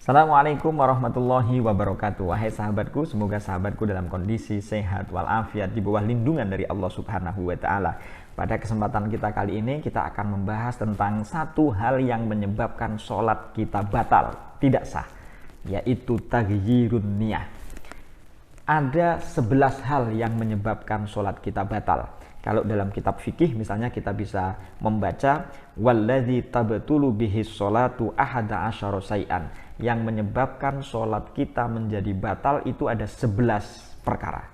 Assalamualaikum warahmatullahi wabarakatuh. Wahai sahabatku, semoga sahabatku dalam kondisi sehat walafiat di bawah lindungan dari Allah Subhanahu wa taala. Pada kesempatan kita kali ini kita akan membahas tentang satu hal yang menyebabkan sholat kita batal, tidak sah, yaitu taghyirun niyah. Ada 11 hal yang menyebabkan sholat kita batal. Kalau dalam kitab fikih misalnya kita bisa membaca walladzi tabtulu bihi sholatu ahada asyara syai'an, yang menyebabkan sholat kita menjadi batal itu ada 11 perkara.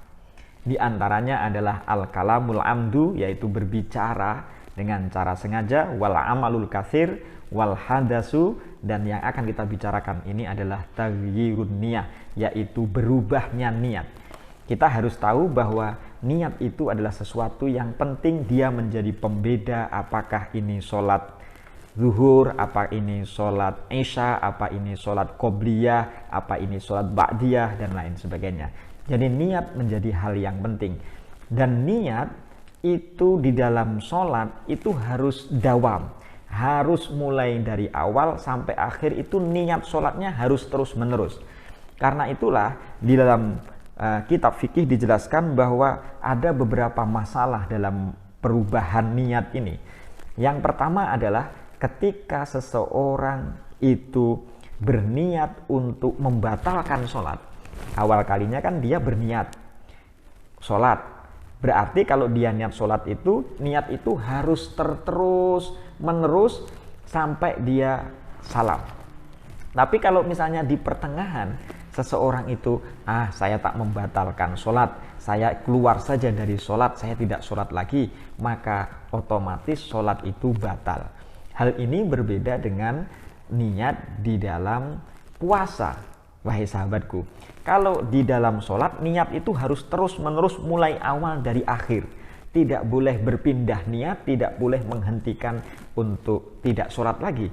Di antaranya adalah al-kalamul amdu, yaitu berbicara dengan cara sengaja, wal amalul katsir, wal hadasu, dan yang akan kita bicarakan ini adalah taghyirun niyah, yaitu berubahnya niat. Kita harus tahu bahwa niat itu adalah sesuatu yang penting, dia menjadi pembeda apakah ini sholat zuhur, apa ini sholat isya, apa ini sholat qobliyah, apa ini sholat ba'diyah, dan lain sebagainya. Jadi niat menjadi hal yang penting. Dan niat itu di dalam sholat itu harus dawam, harus mulai dari awal sampai akhir itu niat sholatnya harus terus menerus. Karena itulah di dalam kitab fikih dijelaskan bahwa ada beberapa masalah dalam perubahan niat ini. Yang pertama adalah ketika seseorang itu berniat untuk membatalkan sholat. Awal kalinya kan dia berniat sholat. Berarti kalau dia niat sholat itu, niat itu harus terus menerus sampai dia salam. Tapi kalau misalnya di pertengahan seseorang itu, saya tak membatalkan sholat, saya keluar saja dari sholat, saya tidak sholat lagi, maka otomatis sholat itu batal. Hal ini berbeda dengan niat di dalam puasa, wahai sahabatku. Kalau di dalam sholat, niat itu harus terus menerus mulai awal dari akhir. Tidak boleh berpindah niat, tidak boleh menghentikan untuk tidak sholat lagi.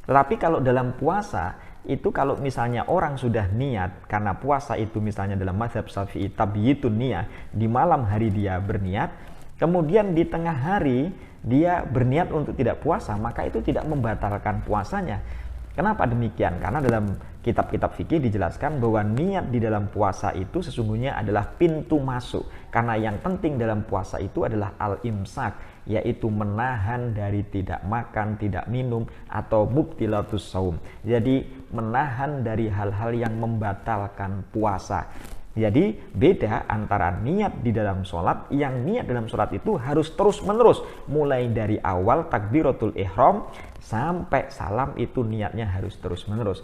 Tetapi kalau dalam puasa, itu kalau misalnya orang sudah niat, karena puasa itu misalnya dalam mazhab Syafi'i tabyitun niyah, di malam hari dia berniat, kemudian di tengah hari dia berniat untuk tidak puasa, maka itu tidak membatalkan puasanya. Kenapa demikian? Karena dalam kitab-kitab fikih dijelaskan bahwa niat di dalam puasa itu sesungguhnya adalah pintu masuk. Karena yang penting dalam puasa itu adalah al-imsak, yaitu menahan dari tidak makan, tidak minum, atau mubtilatus shaum. Jadi menahan dari hal-hal yang membatalkan puasa. Jadi beda antara niat di dalam sholat, yang niat dalam sholat itu harus terus menerus, mulai dari awal takbiratul ihram sampai salam itu niatnya harus terus menerus.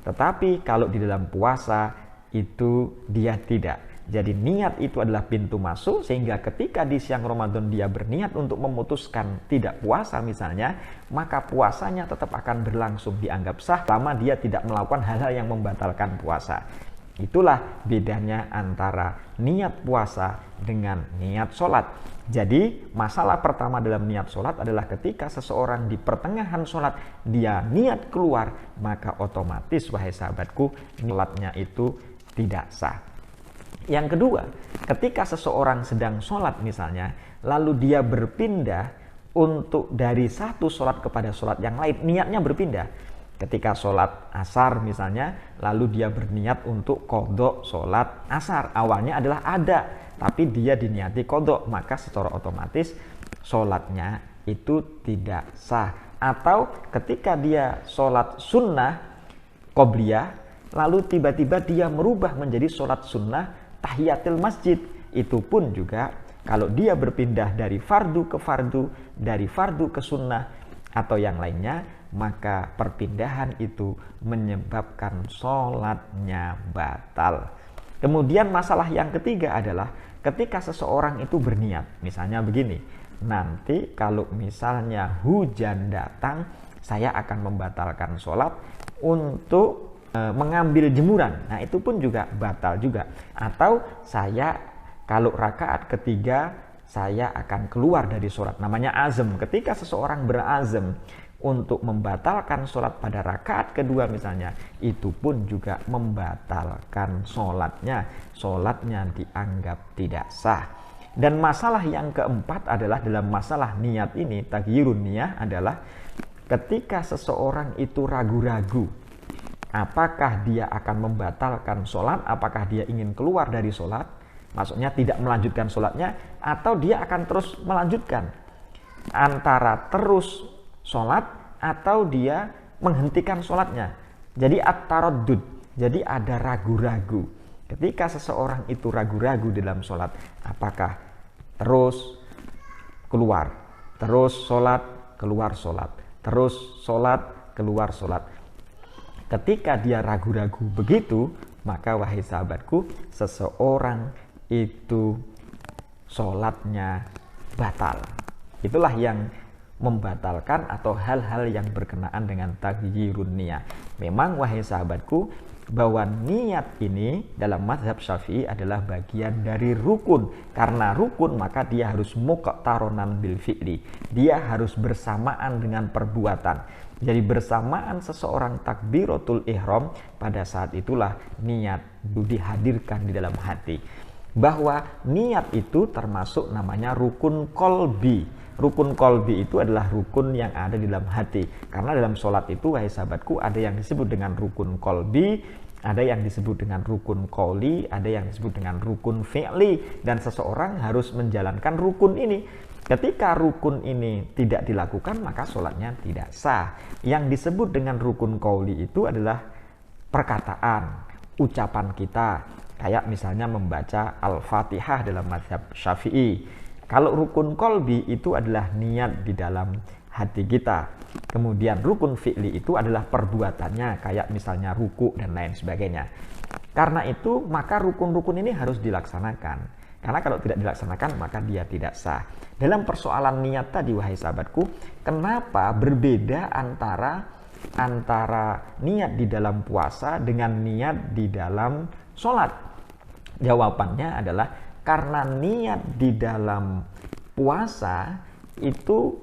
Tetapi kalau di dalam puasa itu dia tidak. Jadi niat itu adalah pintu masuk, sehingga ketika di siang Ramadan dia berniat untuk memutuskan tidak puasa misalnya, maka puasanya tetap akan berlangsung, dianggap sah selama dia tidak melakukan hal-hal yang membatalkan puasa. Itulah bedanya antara niat puasa dengan niat sholat. Jadi masalah pertama dalam niat sholat adalah ketika seseorang di pertengahan sholat dia niat keluar, maka otomatis wahai sahabatku, sholatnya itu tidak sah. Yang kedua, ketika seseorang sedang sholat misalnya, lalu dia berpindah untuk dari satu sholat kepada sholat yang lain, niatnya berpindah. Ketika sholat asar misalnya, lalu dia berniat untuk qodho sholat asar. Awalnya adalah ada, tapi dia diniati qodho, maka secara otomatis sholatnya itu tidak sah. Atau ketika dia sholat sunnah qobliyah, lalu tiba-tiba dia merubah menjadi sholat sunnah tahiyatul masjid, itu pun juga kalau dia berpindah dari fardu ke fardu, dari fardu ke sunnah atau yang lainnya, maka perpindahan itu menyebabkan sholatnya batal. Kemudian masalah yang ketiga adalah ketika seseorang itu berniat, misalnya begini, nanti kalau misalnya hujan datang, saya akan membatalkan sholat untuk mengambil jemuran. Nah itu pun juga batal juga. Atau saya kalau rakaat ketiga saya akan keluar dari sholat, namanya azam. Ketika seseorang berazam untuk membatalkan sholat pada rakaat kedua misalnya, itu pun juga membatalkan sholatnya. Sholatnya dianggap tidak sah. Dan masalah yang keempat adalah dalam masalah niat ini, taghyirun niyah, adalah ketika seseorang itu ragu-ragu Apakah dia akan membatalkan sholat, apakah dia ingin keluar dari sholat, maksudnya tidak melanjutkan sholatnya, atau dia akan terus melanjutkan. Antara terus sholat atau dia menghentikan sholatnya. Jadi at-taraddud, jadi ada ragu-ragu. Ketika seseorang itu ragu-ragu dalam sholat, apakah terus keluar, terus sholat, keluar sholat, terus sholat, keluar sholat. Ketika dia ragu-ragu begitu, maka wahai sahabatku, seseorang itu sholatnya batal. Itulah yang membatalkan atau hal-hal yang berkenaan dengan taghyirun niyah. Memang wahai sahabatku, bahwa niat ini dalam mazhab Syafi'i adalah bagian dari rukun. Karena rukun maka dia harus muqtaronan bil fi'li. Dia harus bersamaan dengan perbuatan. Jadi bersamaan seseorang takbiratul ihram, pada saat itulah niat dihadirkan di dalam hati. Bahwa niat itu termasuk namanya rukun kolbi. Rukun kolbi itu adalah rukun yang ada di dalam hati. Karena dalam sholat itu, wahai sahabatku, ada yang disebut dengan rukun kolbi, ada yang disebut dengan rukun qoli, ada yang disebut dengan rukun fi'li. Dan seseorang harus menjalankan rukun ini. Ketika rukun ini tidak dilakukan, maka sholatnya tidak sah. Yang disebut dengan rukun qauli itu adalah perkataan, ucapan kita. Kayak misalnya membaca Al-Fatihah dalam mazhab Syafi'i. Kalau rukun qalbi itu adalah niat di dalam hati kita. Kemudian rukun fi'li itu adalah perbuatannya, kayak misalnya ruku dan lain sebagainya. Karena itu, maka rukun-rukun ini harus dilaksanakan. Karena kalau tidak dilaksanakan, maka dia tidak sah. Dalam persoalan niat tadi, wahai sahabatku, kenapa berbeda antara niat di dalam puasa dengan niat di dalam sholat? Jawabannya adalah karena niat di dalam puasa itu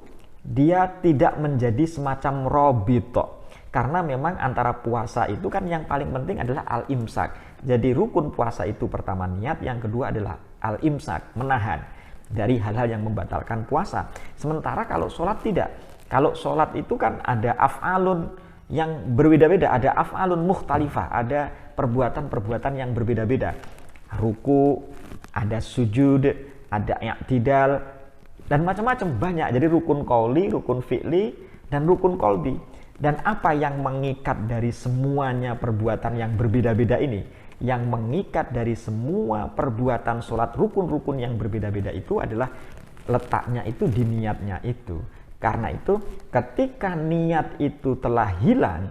dia tidak menjadi semacam robito. Karena memang antara puasa itu kan yang paling penting adalah al-imsak. Jadi rukun puasa itu pertama niat, yang kedua adalah al-imsak, menahan dari hal-hal yang membatalkan puasa. Sementara kalau sholat tidak. Kalau sholat itu kan ada af'alun yang berbeda-beda, ada af'alun mukhtalifah, ada perbuatan-perbuatan yang berbeda-beda. Ruku, ada sujud, ada i'tidal, dan macam-macam banyak. Jadi rukun qauli, rukun fi'li, dan rukun qalbi. Dan apa yang mengikat dari semuanya perbuatan yang berbeda-beda ini? Yang mengikat dari semua perbuatan sholat rukun-rukun yang berbeda-beda itu adalah letaknya itu di niatnya itu. Karena itu ketika niat itu telah hilang,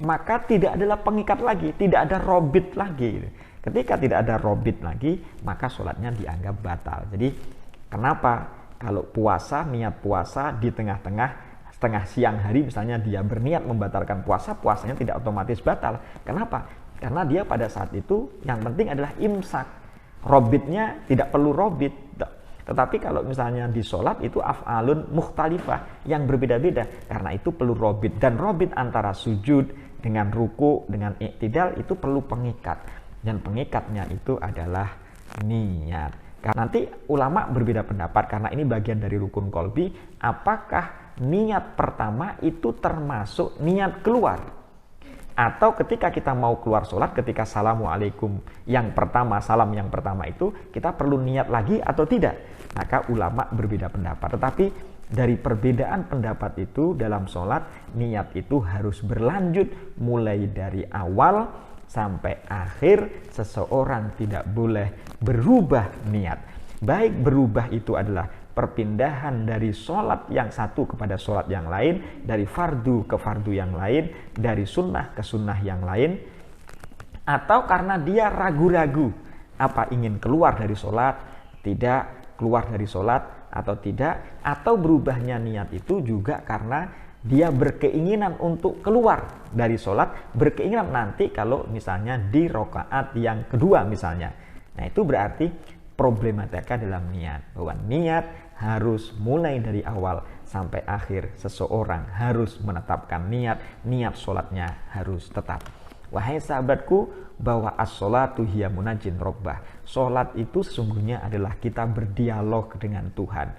maka tidak adalah pengikat lagi, tidak ada robit lagi. Ketika tidak ada robit lagi, maka sholatnya dianggap batal. Jadi kenapa kalau puasa, niat puasa di setengah siang hari misalnya dia berniat membatalkan puasa, puasanya tidak otomatis batal. Kenapa? Karena dia pada saat itu yang penting adalah imsak. Robitnya tidak perlu robit. Tetapi kalau misalnya di sholat itu af'alun mukhtalifah yang berbeda-beda. Karena itu perlu robit. Dan robit antara sujud dengan ruku, dengan i'tidal itu perlu pengikat. Dan pengikatnya itu adalah niat. Nanti ulama berbeda pendapat karena ini bagian dari rukun qalbi. Apakah niat pertama itu termasuk niat keluar? Atau ketika kita mau keluar sholat, ketika assalamualaikum yang pertama, salam yang pertama itu, kita perlu niat lagi atau tidak? Maka ulama berbeda pendapat. Tetapi dari perbedaan pendapat itu dalam sholat, niat itu harus berlanjut mulai dari awal sampai akhir. Seseorang tidak boleh berubah niat. Baik berubah itu adalah perpindahan dari sholat yang satu kepada sholat yang lain, dari fardu ke fardu yang lain, dari sunnah ke sunnah yang lain, atau karena dia ragu-ragu apa ingin keluar dari sholat, tidak keluar dari sholat atau tidak, atau berubahnya niat itu juga karena dia berkeinginan untuk keluar dari sholat, berkeinginan nanti kalau misalnya di rakaat yang kedua misalnya. Nah itu berarti problematika dalam niat, bahwa niat harus mulai dari awal sampai akhir. Seseorang harus menetapkan niat sholatnya harus tetap. Wahai sahabatku, bahwa as-sholatu hiya munajin robbah. Sholat itu sesungguhnya adalah kita berdialog dengan Tuhan.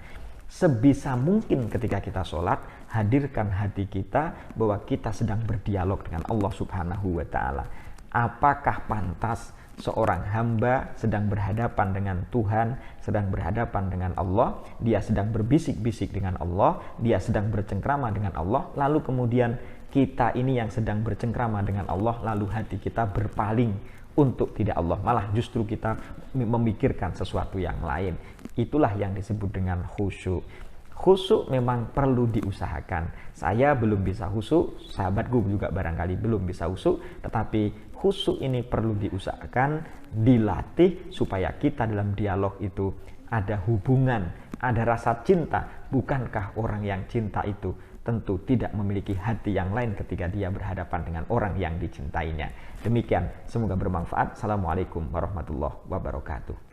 Sebisa mungkin ketika kita sholat, hadirkan hati kita bahwa kita sedang berdialog dengan Allah Subhanahu wa Ta'ala. Apakah pantas seorang hamba sedang berhadapan dengan Tuhan, sedang berhadapan dengan Allah, dia sedang berbisik-bisik dengan Allah, dia sedang bercengkrama dengan Allah, lalu kemudian kita ini yang sedang bercengkrama dengan Allah, lalu hati kita berpaling untuk tidak Allah, malah justru kita memikirkan sesuatu yang lain. Itulah yang disebut dengan khusyuk. Khusyuk memang perlu diusahakan. Saya belum bisa khusyuk, sahabatku juga barangkali belum bisa khusyuk, tetapi khusyuk ini perlu diusahakan, dilatih supaya kita dalam dialog itu ada hubungan, ada rasa cinta. Bukankah orang yang cinta itu tentu tidak memiliki hati yang lain ketika dia berhadapan dengan orang yang dicintainya. Demikian, semoga bermanfaat. Assalamualaikum warahmatullahi wabarakatuh.